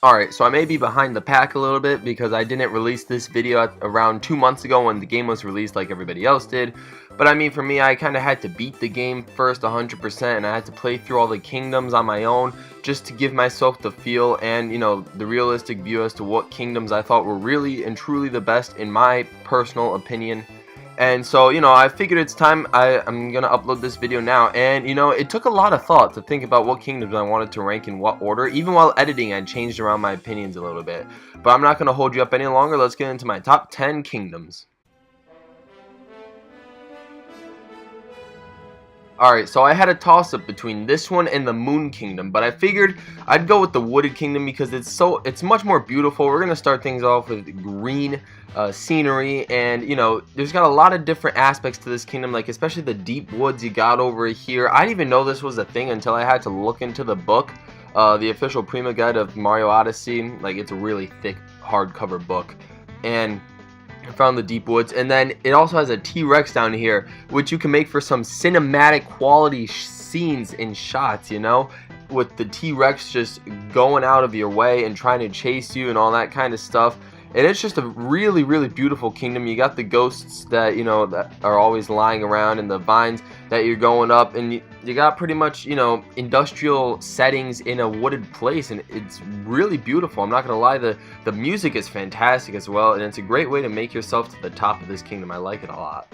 Alright, so I may be behind the pack a little bit because I didn't release this video around 2 months ago when the game was released like everybody else did. But I mean, for me, I kind of had to beat the game first 100%, and I had to play through all the kingdoms on my own just to give myself the feel and, you know, the realistic view as to what kingdoms I thought were really and truly the best in my personal opinion. And so, you know, I figured it's time. I'm gonna upload this video now, and you know, it took a lot of thought to think about what kingdoms I wanted to rank in what order. Even while editing, I changed around my opinions a little bit. But I'm not gonna hold you up any longer. Let's get into my top 10 kingdoms. Alright, so I had a toss-up between this one and the Moon Kingdom, but I figured I'd go with the Wooded Kingdom because it's much more beautiful. We're gonna start things off with green scenery, and you know, there's got a lot of different aspects to this kingdom, like especially the deep woods you got over here. I didn't even know this was a thing until I had to look into the book, the official Prima Guide of Mario Odyssey. Like, it's a really thick hardcover book, and I found the deep woods. And then it also has a T-Rex down here, which you can make for some cinematic quality scenes and shots, you know, with the T-Rex just going out of your way and trying to chase you and all that kind of stuff. And it's just a really, really beautiful kingdom. You got the ghosts that, you know, that are always lying around, and the vines that you're going up, and you got pretty much, you know, industrial settings in a wooded place, and it's really beautiful. I'm not gonna lie, the music is fantastic as well, and it's a great way to make yourself to the top of this kingdom. I like it a lot.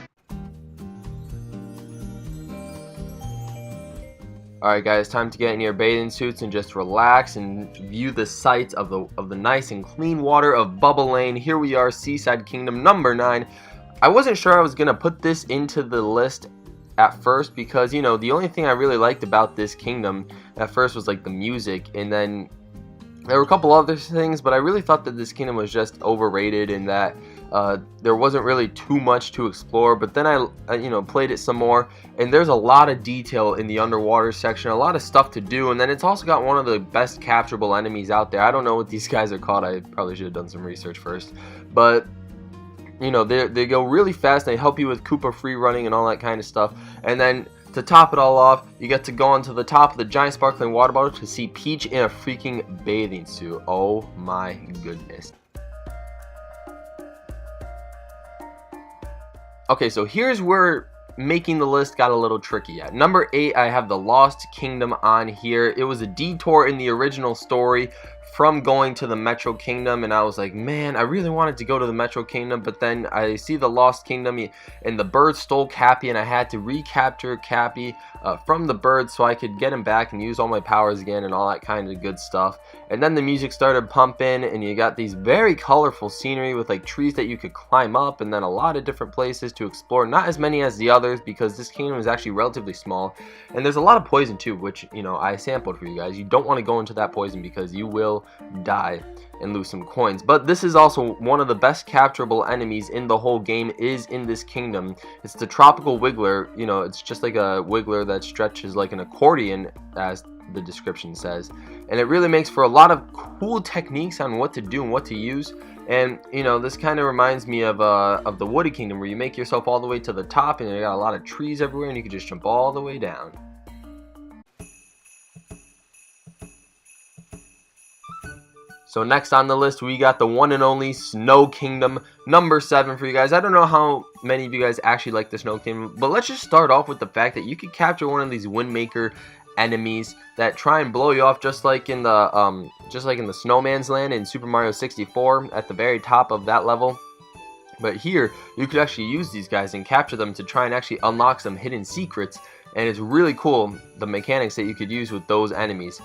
Alright guys, time to get in your bathing suits and just relax and view the sights of the nice and clean water of Bubblaine. Here we are, Seaside Kingdom number 9. I wasn't sure I was going to put this into the list at first because, you know, the only thing I really liked about this kingdom at first was like the music, and then there were a couple other things, but I really thought that this kingdom was just overrated and that there wasn't really too much to explore. But then I you know, played it some more, and there's a lot of detail in the underwater section, a lot of stuff to do, and then it's also got one of the best capturable enemies out there. I don't know what these guys are called. I probably should have done some research first, but you know, they go really fast. They help you with Koopa free running and all that kind of stuff. And then to top it all off, you get to go onto the top of the giant sparkling water bottle to see Peach in a freaking bathing suit. Oh my goodness. Okay, so here's where making the list got a little tricky at. Number 8, I have the Lost Kingdom on here. It was a detour in the original story from going to the Metro Kingdom, and I was like, man, I really wanted to go to the Metro Kingdom, but then I see the Lost Kingdom, and the bird stole Cappy, and I had to recapture Cappy from the bird so I could get him back and use all my powers again and all that kind of good stuff. And then the music started pumping, and you got these very colorful scenery with like trees that you could climb up, and then a lot of different places to explore. Not as many as the others because this kingdom is actually relatively small, and there's a lot of poison too, which, you know, I sampled for you guys. You don't want to go into that poison because you will die and lose some coins. But this is also one of the best capturable enemies in the whole game is in this kingdom. It's the tropical wiggler. You know, it's just like a wiggler that stretches like an accordion, as the description says, and it really makes for a lot of cool techniques on what to do and what to use. And you know, this kind of reminds me of the Wooded Kingdom, where you make yourself all the way to the top and you got a lot of trees everywhere and you can just jump all the way down. So next on the list, we got the one and only Snow Kingdom, number 7 for you guys. I don't know how many of you guys actually like the Snow Kingdom, but let's just start off with the fact that you could capture one of these Windmaker enemies that try and blow you off, just like in the Snowman's Land in Super Mario 64 at the very top of that level. But here, you could actually use these guys and capture them to try and actually unlock some hidden secrets. And it's really cool, the mechanics that you could use with those enemies.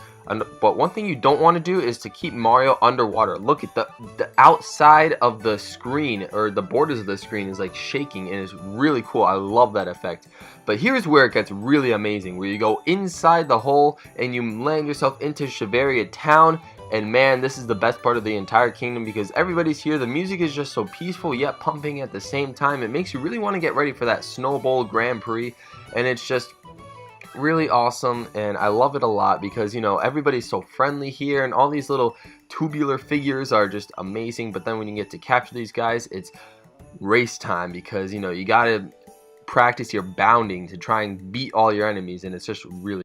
But one thing you don't want to do is to keep Mario underwater. Look at the outside of the screen, or the borders of the screen, is like shaking, and it's really cool. I love that effect. But here's where it gets really amazing, where you go inside the hole and you land yourself into Shiveria town. And man, this is the best part of the entire kingdom because everybody's here. The music is just so peaceful yet pumping at the same time. It makes you really want to get ready for that Snow Bowl Grand Prix, and it's just really awesome, and I love it a lot because, you know, everybody's so friendly here, and all these little tubular figures are just amazing. But then when you get to capture these guys, it's race time because, you know, you gotta practice your bounding to try and beat all your enemies, and it's just really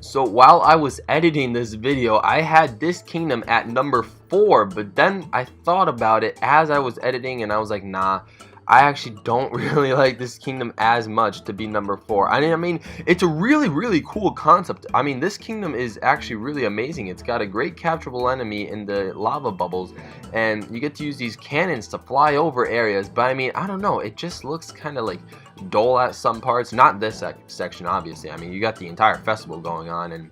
So while I was editing this video, I had this kingdom at number 4, but then I thought about it as I was editing and I was like, nah, I actually don't really like this kingdom as much to be number 4. I mean, it's a really cool concept. I mean, this kingdom is actually really amazing. It's got a great capturable enemy in the lava bubbles, and you get to use these cannons to fly over areas. But I mean, I don't know, it just looks kind of like dull at some parts. Not this section, obviously. I mean, you got the entire festival going on, and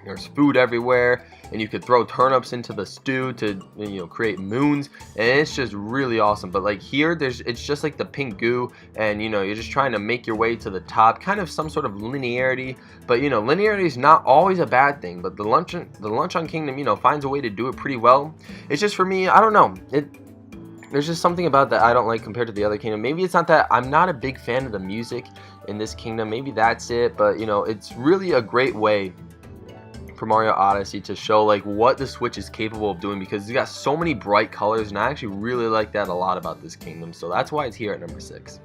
there's food everywhere, and you could throw turnips into the stew to, you know, create moons, and it's just really awesome. But like here, it's just like the pink goo, and you know, you're just trying to make your way to the top, kind of some sort of linearity. But you know, linearity is not always a bad thing, but the Luncheon Kingdom, you know, finds a way to do it pretty well. It's just, for me, I don't know, there's just something about that I don't like compared to the other kingdom. Maybe it's not that I'm not a big fan of the music in this kingdom, maybe that's it. But you know, it's really a great way for Mario Odyssey to show like what the Switch is capable of doing, because it's got so many bright colors, and I actually really like that a lot about this kingdom. So that's why it's here at number 6.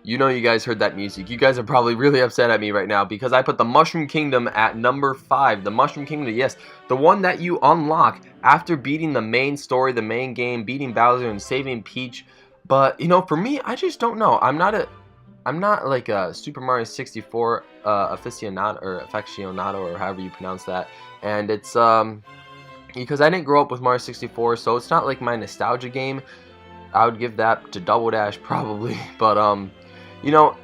You know, you guys heard that music. You guys are probably really upset at me right now because I put the Mushroom Kingdom at number 5. The Mushroom Kingdom, yes, the one that you unlock after beating the main story, the main game, beating Bowser and saving Peach. But you know, for me, I just don't know. I'm not like a Super Mario 64 aficionado or however you pronounce that. And it's because I didn't grow up with Mario 64, so it's not like my nostalgia game. I would give that to Double Dash probably. But you know,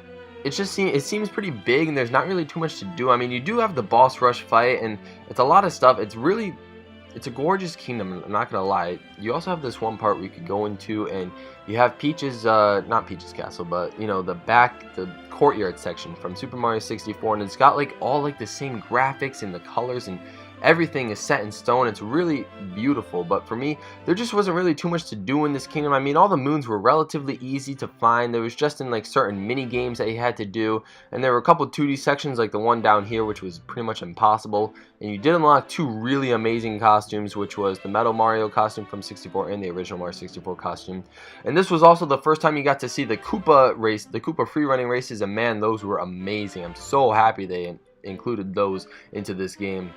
it seems pretty big, and there's not really too much to do. I mean, you do have the boss rush fight, and it's a lot of stuff. It's a gorgeous kingdom, I'm not gonna lie. You also have this one part where you could go into, and you have Peach's, not Peach's castle, but you know, the courtyard section from Super Mario 64, and it's got like all like the same graphics and the colors, and everything is set in stone. It's really beautiful. But for me, there just wasn't really too much to do in this kingdom. I mean, all the moons were relatively easy to find. There was just in like certain mini games that you had to do, and there were a couple 2D sections like the one down here, which was pretty much impossible. And you did unlock 2 really amazing costumes, which was the Metal Mario costume from 64 and the original Mario 64 costume. And this was also the first time you got to see the Koopa race, the Koopa free running races, and man, those were amazing. I'm so happy they included those into this game.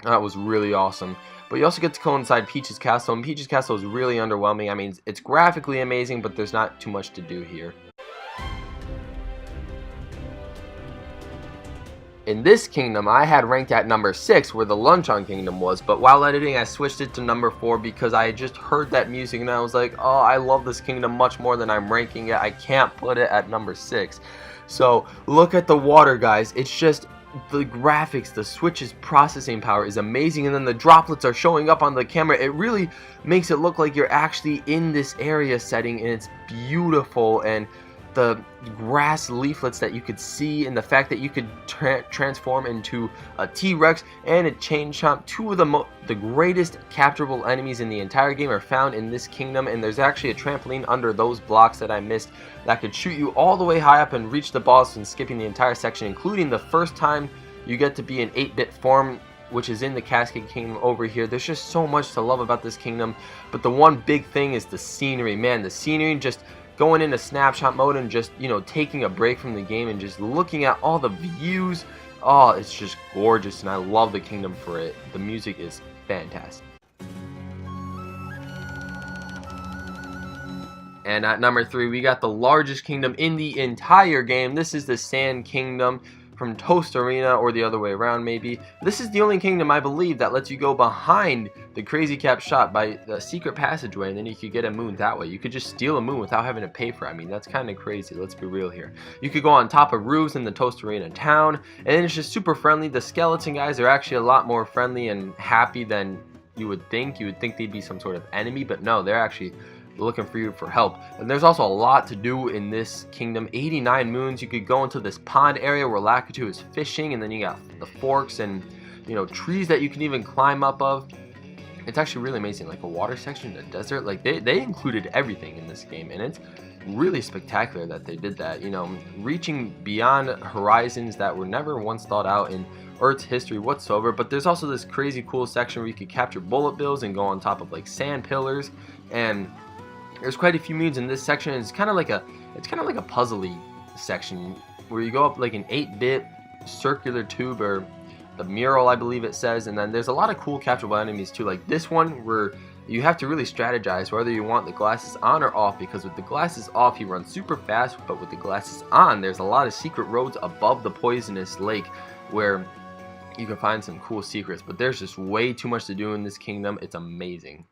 That was really awesome. But you also get to go inside Peach's castle, and Peach's castle is really underwhelming. I mean, it's graphically amazing, but there's not too much to do here. In this kingdom, I had ranked at number 6, where the Luncheon Kingdom was, but while editing, I switched it to number 4 because I just heard that music, and I was like, oh, I love this kingdom much more than I'm ranking it. I can't put it at number 6. So, look at the water, guys. It's just, the graphics, the Switch's processing power is amazing, and then the droplets are showing up on the camera. It really makes it look like you're actually in this area setting, and it's beautiful. And the grass leaflets that you could see, and the fact that you could transform into a T-Rex and a Chain Chomp, 2 of the greatest capturable enemies in the entire game are found in this kingdom. And there's actually a trampoline under those blocks that I missed that could shoot you all the way high up and reach the boss, and skipping the entire section, including the first time you get to be in 8-bit form, which is in the Cascade Kingdom over here. There's just so much to love about this kingdom. But the one big thing is the scenery. Man, the scenery, just going into snapshot mode and just, you know, taking a break from the game and just looking at all the views. Oh, it's just gorgeous, and I love the kingdom for it. The music is fantastic. And at number 3, we got the largest kingdom in the entire game. This is the Sand Kingdom from Tostarena, or the other way around maybe. This is the only kingdom, I believe, that lets you go behind the Crazy Cap shop by the secret passageway, and then you could get a moon that way. You could just steal a moon without having to pay for it. I mean, that's kind of crazy, let's be real here. You could go on top of roofs in the Tostarena town, and it's just super friendly. The skeleton guys are actually a lot more friendly and happy than you would think. You would think they'd be some sort of enemy, but no, they're actually looking for you for help. And there's also a lot to do in this kingdom. 89 moons. You could go into this pond area where Lakitu is fishing, and then you got the forks and, you know, trees that you can even climb up of. It's actually really amazing. Like a water section in the desert, like they included everything in this game, and it's really spectacular that they did that. You know, reaching beyond horizons that were never once thought out in Earth's history whatsoever. But there's also this crazy cool section where you could capture bullet bills and go on top of like sand pillars, and there's quite a few moons in this section. It's kind of like a puzzly section where you go up like an 8-bit circular tube, or the mural I believe it says, and then there's a lot of cool capturable enemies too, like this one where you have to really strategize whether you want the glasses on or off, because with the glasses off he runs super fast, but with the glasses on there's a lot of secret roads above the poisonous lake where you can find some cool secrets, but there's just way too much to do in this kingdom. It's amazing.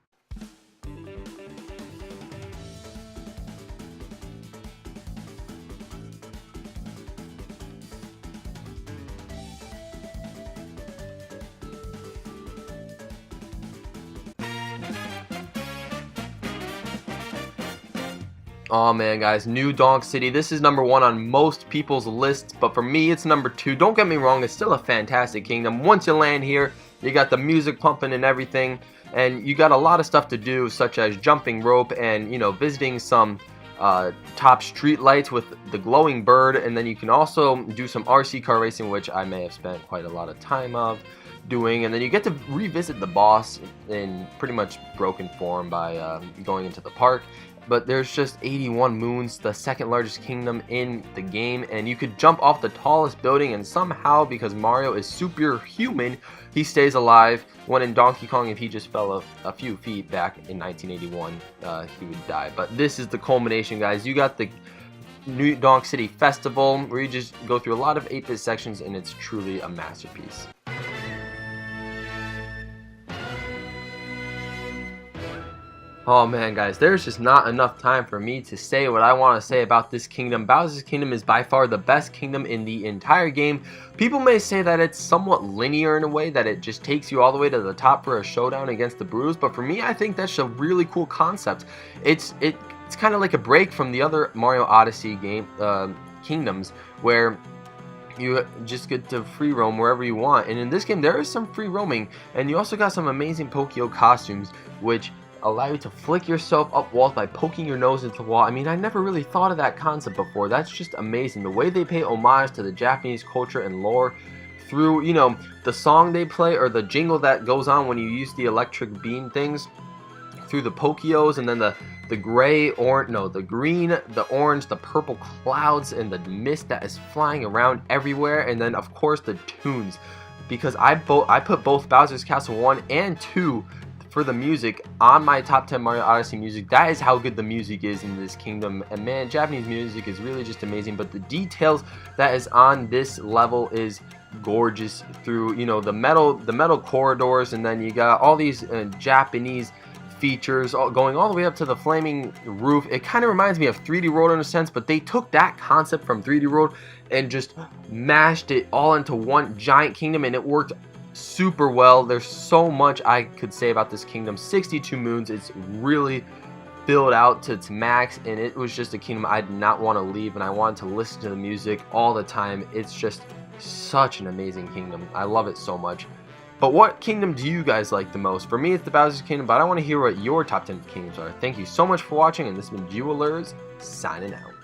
Oh man, guys, New Donk City. This is number 1 on most people's lists, but for me, it's number 2. Don't get me wrong, it's still a fantastic kingdom. Once you land here, you got the music pumping and everything, and you got a lot of stuff to do, such as jumping rope and, you know, visiting some top street lights with the glowing bird, and then you can also do some RC car racing, which I may have spent quite a lot of time of doing, and then you get to revisit the boss in pretty much broken form by going into the park. But there's just 81 moons, the second largest kingdom in the game, and you could jump off the tallest building, and somehow, because Mario is superhuman, he stays alive, when in Donkey Kong, if he just fell a few feet back in 1981, he would die. But this is the culmination, guys. You got the New Donk City Festival, where you just go through a lot of 8-bit sections, and it's truly a masterpiece. Oh man, guys, there's just not enough time for me to say what I want to say about this kingdom. Bowser's Kingdom is by far the best kingdom in the entire game. People may say that it's somewhat linear in a way, that it just takes you all the way to the top for a showdown against the Brews, but for me, I think that's a really cool concept. It's kind of like a break from the other Mario Odyssey game kingdoms, where you just get to free roam wherever you want. And in this game, there is some free roaming, and you also got some amazing Pokio costumes, which allow you to flick yourself up walls by poking your nose into the wall. I mean, I never really thought of that concept before. That's just amazing. The way they pay homage to the Japanese culture and lore through, you know, the song they play, or the jingle that goes on when you use the electric beam things, through the Pokios, and then the gray, or no, the green, the orange, the purple clouds, and the mist that is flying around everywhere, and then of course the tunes, because I put both Bowser's Castle 1 and 2 for the music on my top 10 Mario Odyssey music. That is how good the music is in this kingdom, and man, Japanese music is really just amazing. But the details that is on this level is gorgeous, through, you know, the metal corridors, and then you got all these Japanese features going all the way up to the flaming roof. It kind of reminds me of 3D World in a sense, but they took that concept from 3D World and just mashed it all into one giant kingdom, and it worked super well. There's so much I could say about this kingdom. 62 moons. It's really filled out to its max, and it was just a kingdom I did not want to leave, and I wanted to listen to the music all the time. It's just such an amazing kingdom. I love it so much. But what kingdom do you guys like the most? For me, it's the Bowser's Kingdom, but I want to hear what your top 10 kingdoms are. Thank you so much for watching, and this has been Jewelers, signing out.